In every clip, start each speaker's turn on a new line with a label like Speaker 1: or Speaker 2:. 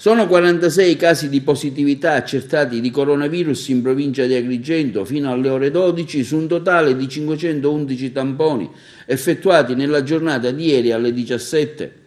Speaker 1: Sono 46 i casi di positività accertati di coronavirus in provincia di Agrigento fino alle ore 12 su un totale di 511 tamponi effettuati nella giornata di ieri alle 17.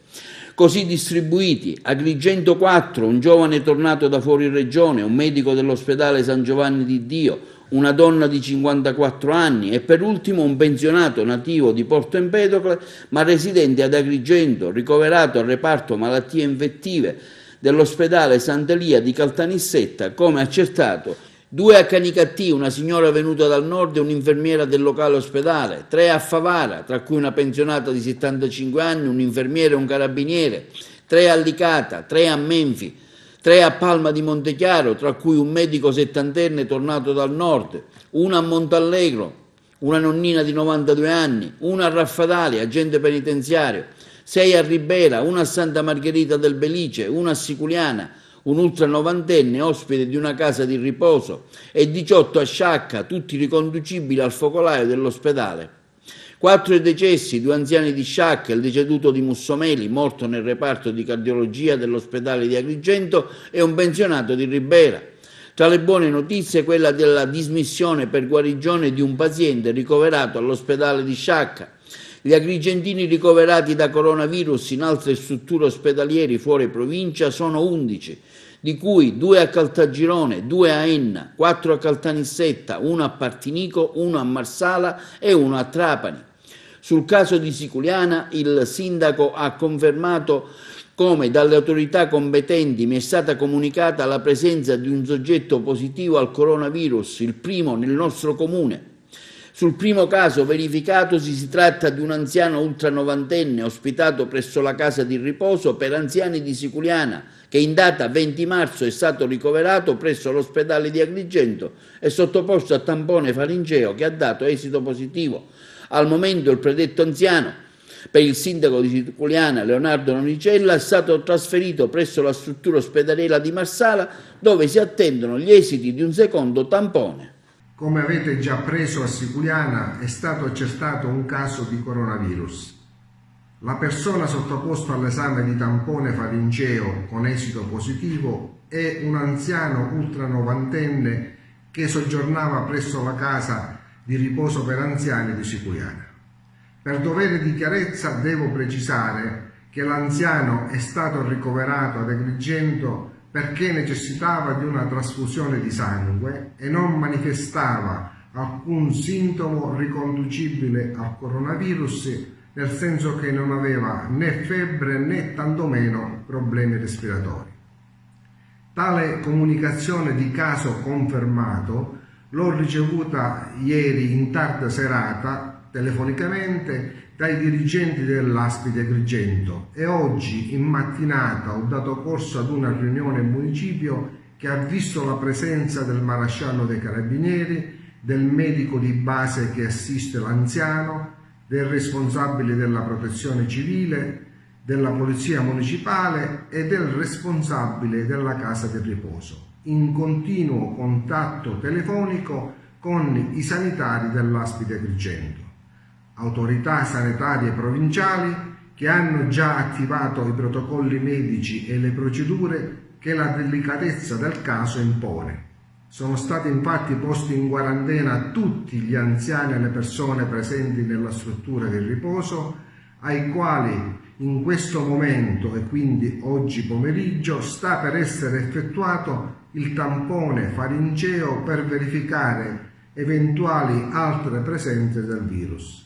Speaker 1: Così distribuiti: Agrigento 4, un giovane tornato da fuori regione, un medico dell'ospedale San Giovanni di Dio, una donna di 54 anni e per ultimo un pensionato nativo di Porto Empedocle ma residente ad Agrigento, ricoverato al reparto malattie infettive dell'ospedale Sant'Elia di Caltanissetta, come accertato. 2 a Canicattì, una signora venuta dal nord e un'infermiera del locale ospedale. 3 a Favara, tra cui una pensionata di 75 anni, un infermiere e un carabiniere. 3 a Licata, 3 a Menfi, 3 a Palma di Montechiaro, tra cui un medico settantenne tornato dal nord, 1 a Montallegro, una nonnina di 92 anni, 1 a Raffadali, agente penitenziario, 6 a Ribera, 1 a Santa Margherita del Belice, 1 a Siculiana, un ultranovantenne ospite di una casa di riposo e 18 a Sciacca, tutti riconducibili al focolaio dell'ospedale. 4 i decessi, 2 anziani di Sciacca, il deceduto di Mussomeli, morto nel reparto di cardiologia dell'ospedale di Agrigento, e un pensionato di Ribera. Tra le buone notizie quella della dismissione per guarigione di un paziente ricoverato all'ospedale di Sciacca. Gli agrigentini ricoverati da coronavirus in altre strutture ospedaliere fuori provincia sono 11, di cui 2 a Caltagirone, 2 a Enna, 4 a Caltanissetta, 1 a Partinico, 1 a Marsala e 1 a Trapani. Sul caso di Siculiana il sindaco ha confermato come dalle autorità competenti mi è stata comunicata la presenza di un soggetto positivo al coronavirus, il primo nel nostro comune. Sul primo caso verificatosi si tratta di un anziano ultranovantenne ospitato presso la casa di riposo per anziani di Siculiana, che in data 20 marzo è stato ricoverato presso l'ospedale di Agrigento e sottoposto a tampone faringeo che ha dato esito positivo. Al momento il predetto anziano, per il sindaco di Siculiana Leonardo Nonicella, è stato trasferito presso la struttura ospedaliera di Marsala, dove si attendono gli esiti di un secondo tampone.
Speaker 2: Come avete già appreso, a Siculiana è stato accertato un caso di coronavirus. La persona sottoposta all'esame di tampone faringeo con esito positivo è un anziano ultranovantenne che soggiornava presso la casa di riposo per anziani di Siculiana. Per dovere di chiarezza devo precisare che l'anziano è stato ricoverato ad Agrigento perché necessitava di una trasfusione di sangue e non manifestava alcun sintomo riconducibile al coronavirus, nel senso che non aveva né febbre né tantomeno problemi respiratori. Tale comunicazione di caso confermato l'ho ricevuta ieri in tarda serata telefonicamente dai dirigenti dell'ASP di Agrigento e oggi in mattinata ho dato corso ad una riunione in municipio che ha visto la presenza del maresciallo dei carabinieri, del medico di base che assiste l'anziano, del responsabile della protezione civile, della polizia municipale e del responsabile della casa di riposo, in continuo contatto telefonico con i sanitari dell'ASP di Agrigento. Autorità sanitarie provinciali che hanno già attivato i protocolli medici e le procedure che la delicatezza del caso impone. Sono stati infatti posti in quarantena tutti gli anziani e le persone presenti nella struttura di riposo, ai quali in questo momento e quindi oggi pomeriggio sta per essere effettuato il tampone faringeo per verificare eventuali altre presenze del virus.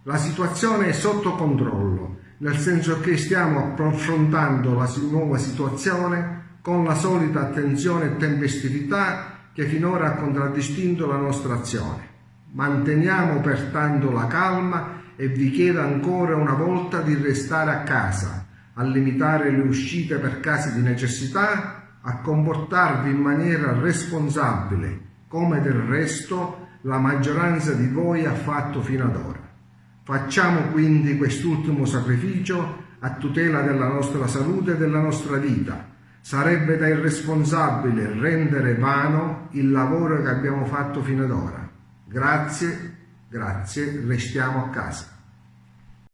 Speaker 2: La situazione è sotto controllo, nel senso che stiamo affrontando la nuova situazione con la solita attenzione e tempestività che finora ha contraddistinto la nostra azione. Manteniamo pertanto la calma e vi chiedo ancora una volta di restare a casa, a limitare le uscite per casi di necessità, a comportarvi in maniera responsabile, come del resto la maggioranza di voi ha fatto fino ad ora. Facciamo quindi quest'ultimo sacrificio a tutela della nostra salute e della nostra vita. Sarebbe da irresponsabile rendere vano il lavoro che abbiamo fatto fino ad ora. Grazie, restiamo a casa.